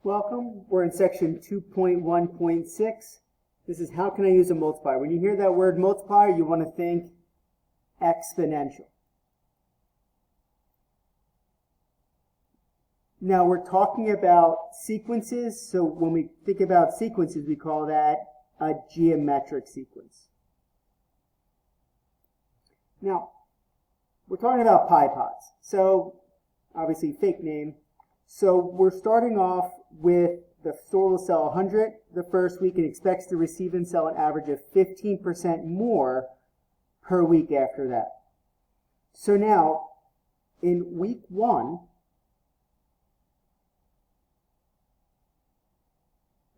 Welcome. We're in section 2.1.6. This is how can I use a multiplier. When you hear that word multiplier, you want to think exponential. Now we're talking about sequences, so when we think about sequences, we call that a geometric sequence. Now, we're talking about pi pods, so obviously fake name. So we're starting off with the store will sell 100 the first week and expects to receive and sell an average of 15% more per week after that. So now, in week 1,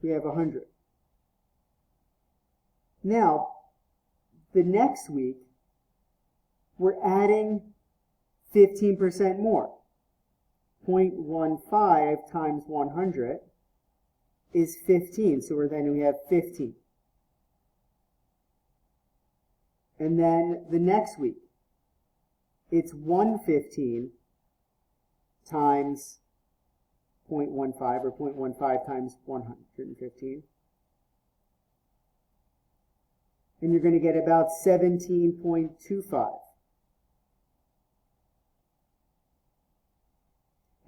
we have 100. Now, the next week, we're adding 15% more. 0.15 times 100 is 15, so we have 15. And then the next week, it's 115 times 0.15, or 0.15 times 115. And you're going to get about 17.25.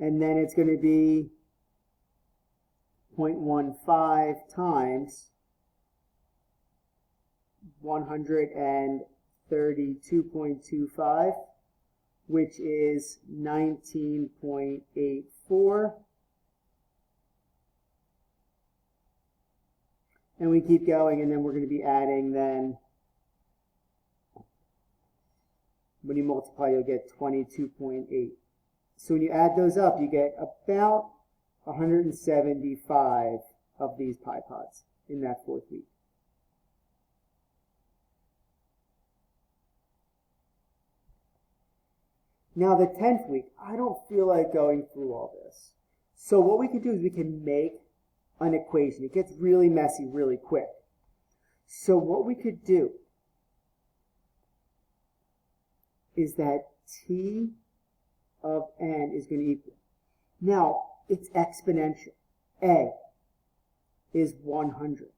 And then it's going to be 0.15 times 132.25, which is 19.84. And we keep going, and then we're going to be adding then, when you multiply, you'll get 22.8. So when you add those up, you get about 175 of these pi pods in that fourth week. Now the 10th week, I don't feel like going through all this. So what we can do is we can make an equation. It gets really messy really quick. So what we could do is that t of n is going to equal. Now, it's exponential. A is 100.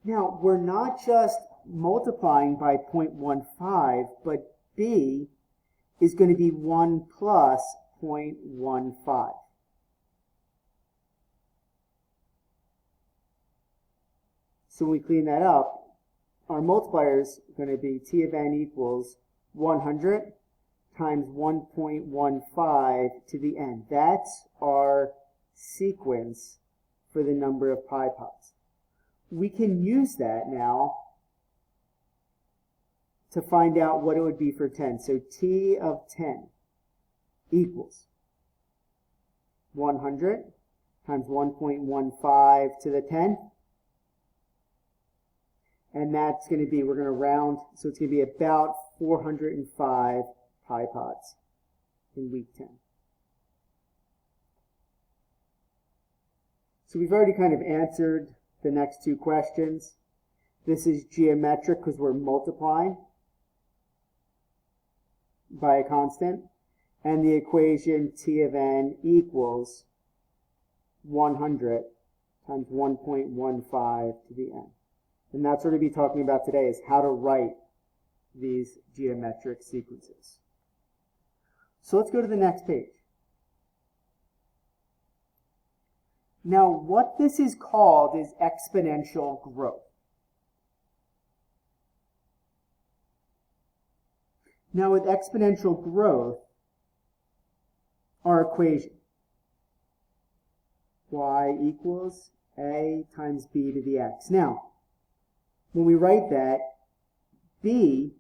Now, we're not just multiplying by 0.15, but b is going to be 1 plus 0.15. So when we clean that up, our multiplier is going to be t of n equals 100 times 1.15 to the n. That's our sequence for the number of pi pods. We can use that now to find out what it would be for 10. So t of 10 equals 100 times 1.15 to the 10. And that's going to be, we're going to round, so it's going to be about 405 pi pods in week 10. So we've already kind of answered the next two questions. This is geometric because we're multiplying by a constant. And the equation t of n equals 100 times 1.15 to the n. And that's what we're going to be talking about today, is how to write these geometric sequences. So let's go to the next page. Now, what this is called is exponential growth. Now, with exponential growth, our equation, y equals a times b to the x. Now, when we write that, b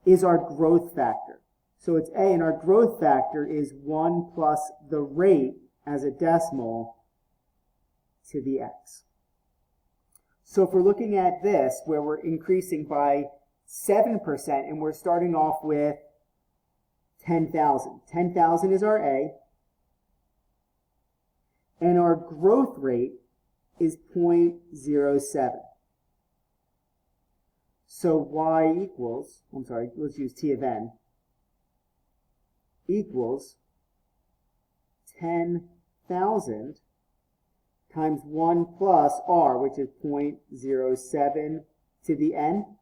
is our growth factor. So it's a, and our growth factor is 1 plus the rate as a decimal to the x. So if we're looking at this, where we're increasing by 7% and we're starting off with 10,000. 10,000 is our a, and our growth rate is 0.07. So y equals, let's use t of n, equals 10,000 times 1 plus r, which is 0.07 to the n.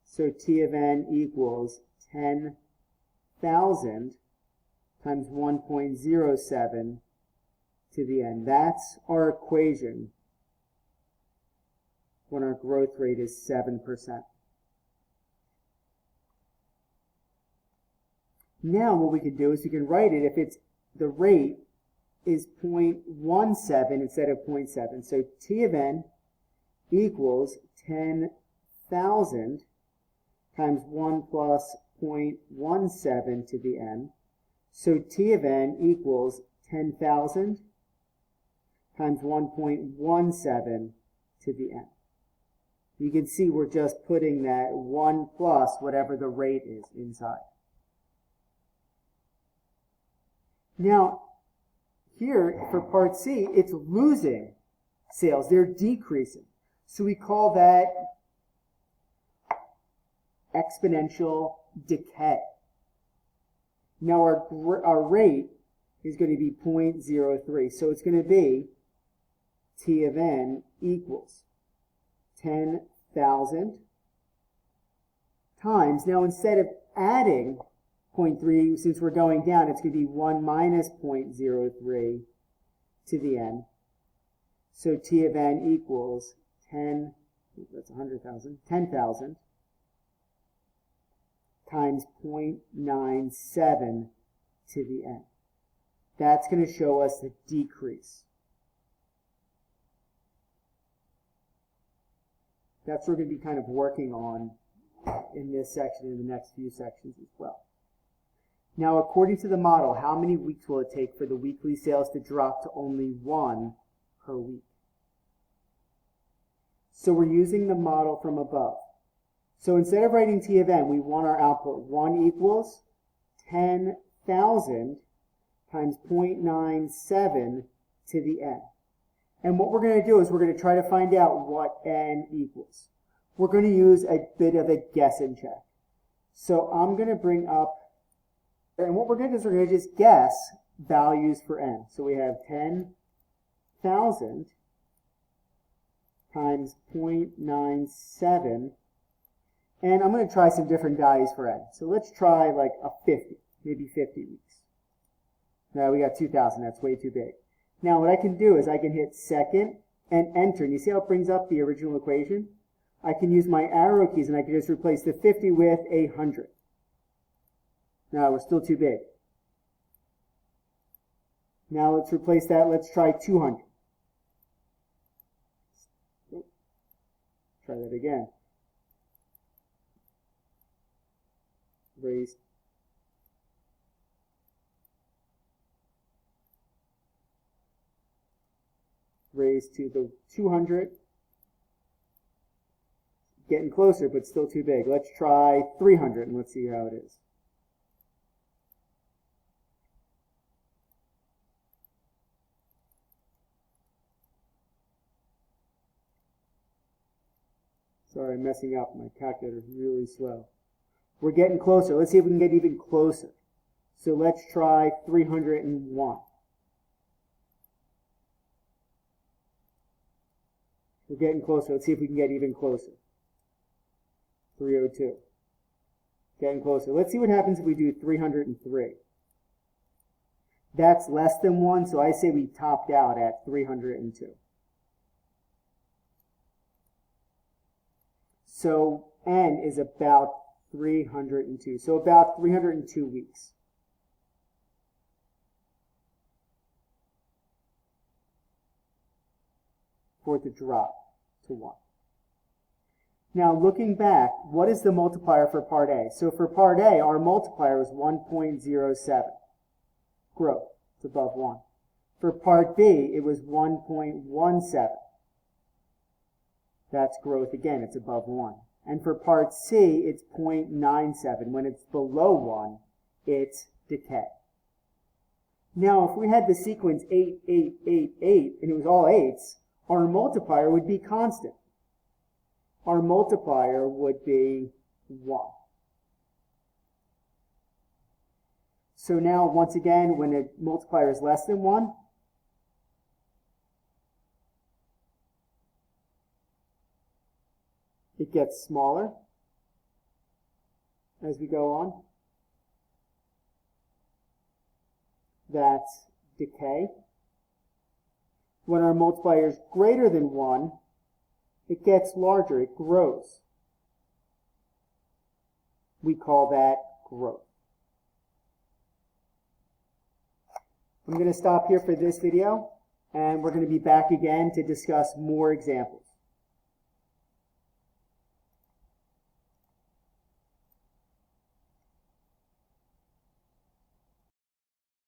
So t of n equals 10,000 times 1.07 to the n. That's our equation when our growth rate is 7%. Now what we can do is we can write it if it's the rate is 0.17 instead of 0.7. So t of n equals 10,000 times 1 plus 0.17 to the n. So t of n equals 10,000 times 1.17 to the n. You can see we're just putting that 1 plus whatever the rate is inside. Now, here for part C, it's losing sales. They're decreasing. So we call that exponential decay. Now our rate is going to be 0.03. So it's going to be t of n equals 10,000 times. Now instead of adding 0.3, since we're going down, it's going to be 1 minus 0.03 to the n. So t of n equals 10,000 times 0.97 to the n. That's going to show us the decrease. That's what we're going to be kind of working on in this section and the next few sections as well. Now, according to the model, how many weeks will it take for the weekly sales to drop to only 1 per week? So we're using the model from above. So instead of writing t of n, we want our output 1 equals 10,000 times 0.97 to the n. And what we're going to do is we're going to try to find out what n equals. We're going to use a bit of a guessing check. So I'm going to bring up, and what we're going to do is we're going to just guess values for n. So we have 10,000 times 0.97, and I'm going to try some different values for n. So let's try like a 50, maybe 50 weeks. No, we got 2,000, that's way too big. Now what I can do is I can hit second and enter, and you see how it brings up the original equation? I can use my arrow keys and I can just replace the 50 with 100. Now we're still too big. Now let's replace that, let's try 200. Try that again. Raise to the 200. Getting closer, but still too big. Let's try 300 and let's see how it is. Sorry, I'm messing up. My calculator is really slow. We're getting closer. Let's see if we can get even closer. So let's try 301. We're getting closer. Let's see if we can get even closer. 302. Getting closer. Let's see what happens if we do 303. That's less than 1, so I say we topped out at 302. So n is about 302. So about 302 weeks. For it to drop to 1. Now looking back, what is the multiplier for part A? So for part A, our multiplier was 1.07. Growth, it's above 1. For part B, it was 1.17. That's growth again, it's above 1. And for part C, it's 0.97. When it's below 1, it's decay. Now, if we had the sequence 8, 8, 8, 8, and it was all 8s, our multiplier would be constant. Our multiplier would be 1. So now, once again, when a multiplier is less than 1, it gets smaller as we go on. That's decay. When our multiplier is greater than 1, it gets larger, it grows. We call that growth. I'm going to stop here for this video, and we're going to be back again to discuss more examples.